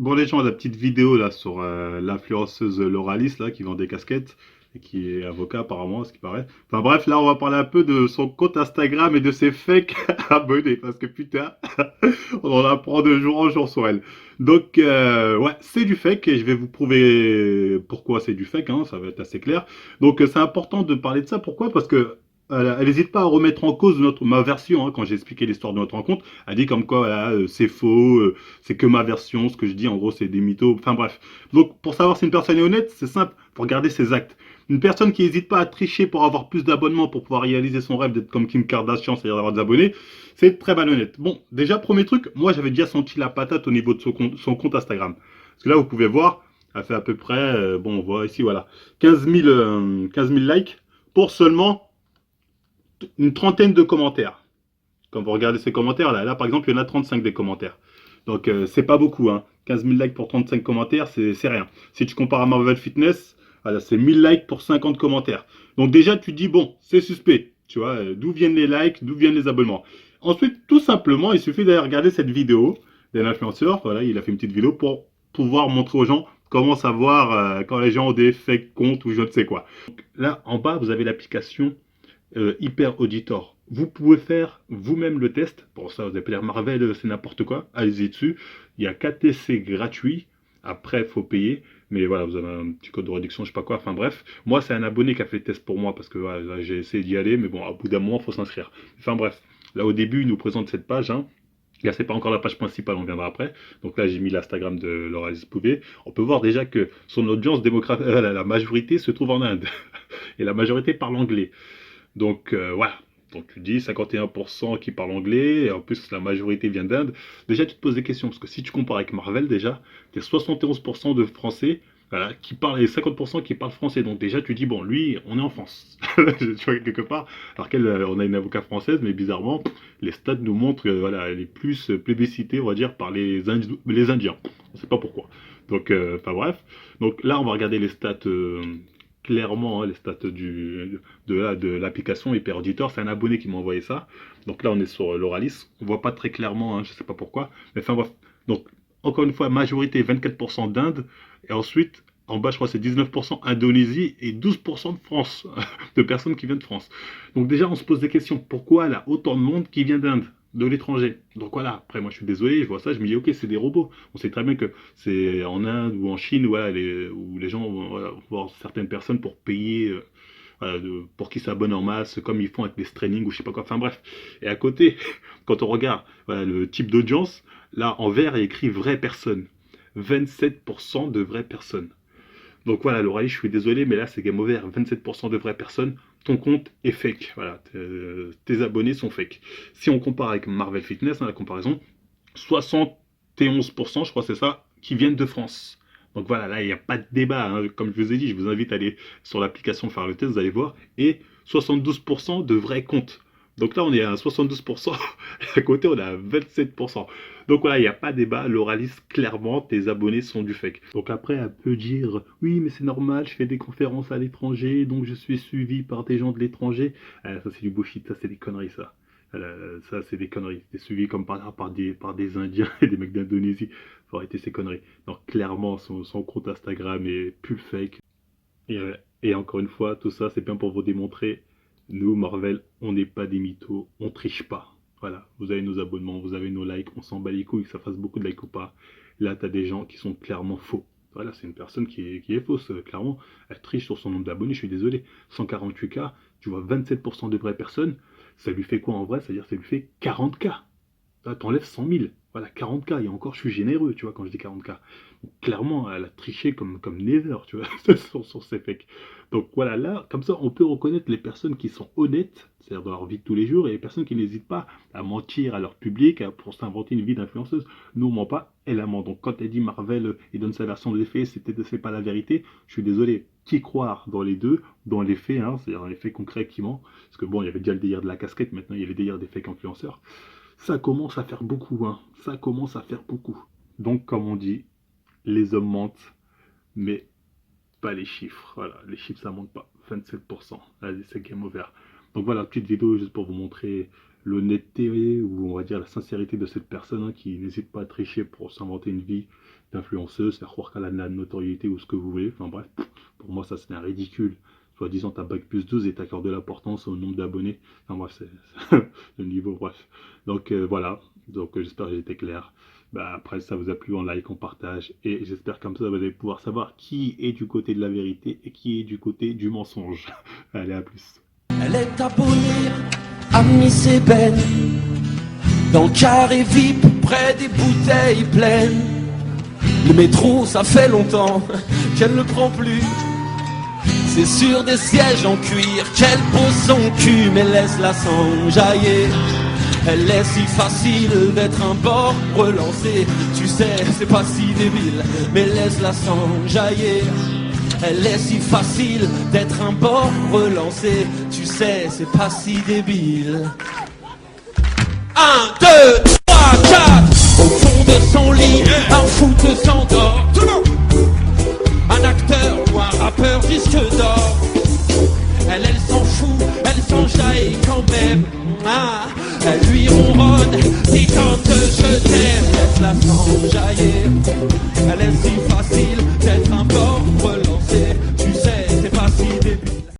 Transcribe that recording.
Bon, les gens, la petite vidéo là sur l'influenceuse Lauralis là qui vend des casquettes et qui est avocat apparemment, ce qui paraît. Enfin bref, là on va parler un peu de son compte Instagram et de ses fake abonnés parce que putain, on en apprend de jour en jour sur elle. Donc ouais, c'est du fake et je vais vous prouver pourquoi c'est du fake, hein, ça va être assez clair. Donc c'est important de parler de ça. Pourquoi? Parce que elle n'hésite pas à remettre en cause ma version hein, quand j'ai expliqué l'histoire de notre rencontre. Elle dit comme quoi voilà, c'est faux, c'est que ma version, ce que je dis en gros c'est des mythos, enfin bref. Donc pour savoir si une personne est honnête, c'est simple, faut regarder ses actes. Une personne qui n'hésite pas à tricher pour avoir plus d'abonnements, pour pouvoir réaliser son rêve d'être comme Kim Kardashian, c'est-à-dire d'avoir des abonnés, c'est très malhonnête. Bon, déjà premier truc, moi j'avais déjà senti la patate au niveau de son compte Instagram. Parce que là vous pouvez voir, elle fait à peu près, bon on voit ici voilà, 15 000 likes pour seulement une trentaine de commentaires. Quand vous regardez ces commentaires, là par exemple, il y en a 35 des commentaires. Donc c'est pas beaucoup, hein. 15 000 likes pour 35 commentaires, c'est rien. Si tu compares à Marvel Fitness, voilà, c'est 1000 likes pour 50 commentaires. Donc déjà, tu te dis, bon, c'est suspect. Tu vois, d'où viennent les likes, d'où viennent les abonnements. Ensuite, tout simplement, il suffit d'aller regarder cette vidéo d'un influenceur. Voilà, il a fait une petite vidéo pour pouvoir montrer aux gens comment savoir quand les gens ont des fake comptes ou je ne sais quoi. Donc, là, en bas, vous avez l'application Hyper Auditor. Vous pouvez faire vous-même le test. Pour ça, vous allez pas dire Marvel, c'est n'importe quoi. Allez-y dessus. Il y a 4 essais gratuits. Après, il faut payer. Mais voilà, vous avez un petit code de réduction, je sais pas quoi. Enfin bref, moi, c'est un abonné qui a fait le test pour moi parce que voilà, j'ai essayé d'y aller. Mais bon, au bout d'un moment, il faut s'inscrire. Enfin bref, là au début, il nous présente cette page. Hein. Là, c'est pas encore la page principale, on viendra après. Donc là, j'ai mis l'Instagram de Laura Pouvet. On peut voir déjà que son audience démocrate, la majorité se trouve en Inde. Et la majorité parle anglais. Donc voilà. Donc tu dis 51% qui parlent anglais, et en plus la majorité vient d'Inde. Déjà tu te poses des questions, parce que si tu compares avec Marvel déjà, tu as 71% de Français voilà, qui parlent et 50% qui parlent français. Donc déjà tu dis, bon, lui, on est en France. Tu vois, quelque part. Alors qu'elle, on a une avocate française, mais bizarrement, les stats nous montrent que voilà, elle est plus plébiscitée, on va dire, par les Indiens. On ne sait pas pourquoi. Donc, enfin bref. Donc là, on va regarder les stats clairement hein, les stats de l'application Hyper Auditor. C'est un abonné qui m'a envoyé ça. Donc là, on est sur l'Oralis. On voit pas très clairement, hein, je sais pas pourquoi. Mais enfin, bref. Donc, encore une fois, majorité 24% d'Inde. Et ensuite, en bas, je crois que c'est 19% Indonésie et 12% de France, de personnes qui viennent de France. Donc déjà, on se pose des questions. Pourquoi il y a autant de monde qui vient d'Inde, de l'étranger? Donc voilà, après, moi, je suis désolé, je vois ça, je me dis, ok, c'est des robots. On sait très bien que c'est en Inde ou en Chine voilà, où les gens vont voilà, voir certaines personnes pour payer, voilà, pour qu'ils s'abonnent en masse, comme ils font avec des streamings ou je sais pas quoi. Enfin bref. Et à côté, quand on regarde voilà, le type d'audience, là en vert, il y a écrit vraie personne. 27% de vraies personnes. Donc voilà, Laura, je suis désolé, mais là c'est game over. 27% de vraies personnes, ton compte est fake. Voilà, tes abonnés sont fake. Si on compare avec Marvel Fitness, hein, la comparaison, 71%, je crois que c'est ça, qui viennent de France. Donc voilà, là il n'y a pas de débat. Hein. Comme je vous ai dit, je vous invite à aller sur l'application faire le test, vous allez voir. Et 72% de vrais comptes. Donc là on est à 72%, et à côté on est à 27%. Donc voilà, il n'y a pas de débat. L'Oralis, clairement, tes abonnés sont du fake. Donc après, elle peut dire oui, mais c'est normal, je fais des conférences à l'étranger, donc je suis suivi par des gens de l'étranger. Ça, c'est du bullshit, ça, c'est des conneries, ça. Ça, c'est des conneries. T'es suivi comme par des Indiens et des mecs d'Indonésie. Faut arrêter ces conneries. Donc clairement, son compte Instagram est plus fake. Et encore une fois, tout ça, c'est bien pour vous démontrer, nous, Marvel, on n'est pas des mythos, on triche pas. Voilà, vous avez nos abonnements, vous avez nos likes, on s'en bat les couilles que ça fasse beaucoup de likes ou pas. Là, tu as des gens qui sont clairement faux. Voilà, c'est une personne qui est fausse, clairement. Elle triche sur son nombre d'abonnés, je suis désolé. 148K, tu vois 27% de vraies personnes, ça lui fait quoi en vrai? C'est-à-dire ça lui fait 40K. Là, t'enlèves 100 000. Voilà, 40K. Et encore, je suis généreux, tu vois, quand je dis 40K. Donc, clairement, elle a triché comme never, tu vois, sur ses fakes. Donc voilà, là, comme ça, on peut reconnaître les personnes qui sont honnêtes, c'est-à-dire dans leur vie de tous les jours, et les personnes qui n'hésitent pas à mentir à leur public pour s'inventer une vie d'influenceuse. Nous, on ment pas, elle a ment. Donc quand elle dit Marvel, il donne sa version des faits, c'est pas la vérité, je suis désolé. Qui croire dans les deux, dans les faits, hein, c'est-à-dire dans les faits concrets qui ment, parce que bon, il y avait déjà le délire de la casquette, maintenant il y a le délire des fake influenceurs. Ça commence à faire beaucoup, hein. Ça commence à faire beaucoup. Donc, comme on dit, les hommes mentent, mais pas les chiffres. Voilà, les chiffres, ça monte pas. 27%. Allez, c'est game over. Donc voilà, petite vidéo juste pour vous montrer l'honnêteté ou on va dire la sincérité de cette personne hein, qui n'hésite pas à tricher pour s'inventer une vie d'influenceuse, faire croire qu'elle a de la notoriété ou ce que vous voulez. Enfin bref, pour moi ça c'est un ridicule. Soi-disant t'as bac plus 12 et t'accordes de l'importance au nombre d'abonnés. Enfin bref, c'est le niveau, bref. Donc voilà, donc j'espère que j'ai été clair. Bah, après, ça vous a plu, en like, en partage. Et j'espère comme ça, vous allez pouvoir savoir qui est du côté de la vérité et qui est du côté du mensonge. Allez, à plus. Elle est abonnée à Miss Eben, dans le carré VIP, près des bouteilles pleines. Le métro, ça fait longtemps qu'elle ne prend plus. C'est sur des sièges en cuir qu'elle pose son cul, mais laisse-la s'enjailler. Elle est si facile d'être un bord relancé. Tu sais, c'est pas si débile, mais laisse-la s'enjailler. Elle est si facile d'être un bord relancé. Tu sais, c'est pas si débile. 1, 2, 3, 4. Au fond de son lit, un foot s'endort. Un acteur ou un rappeur disque d'or. Elle s'en fout, elle s'enjaille quand même. Ah, elle lui ronronne, dit quand je t'aime. Laisse-la s'enjailler. Elle est si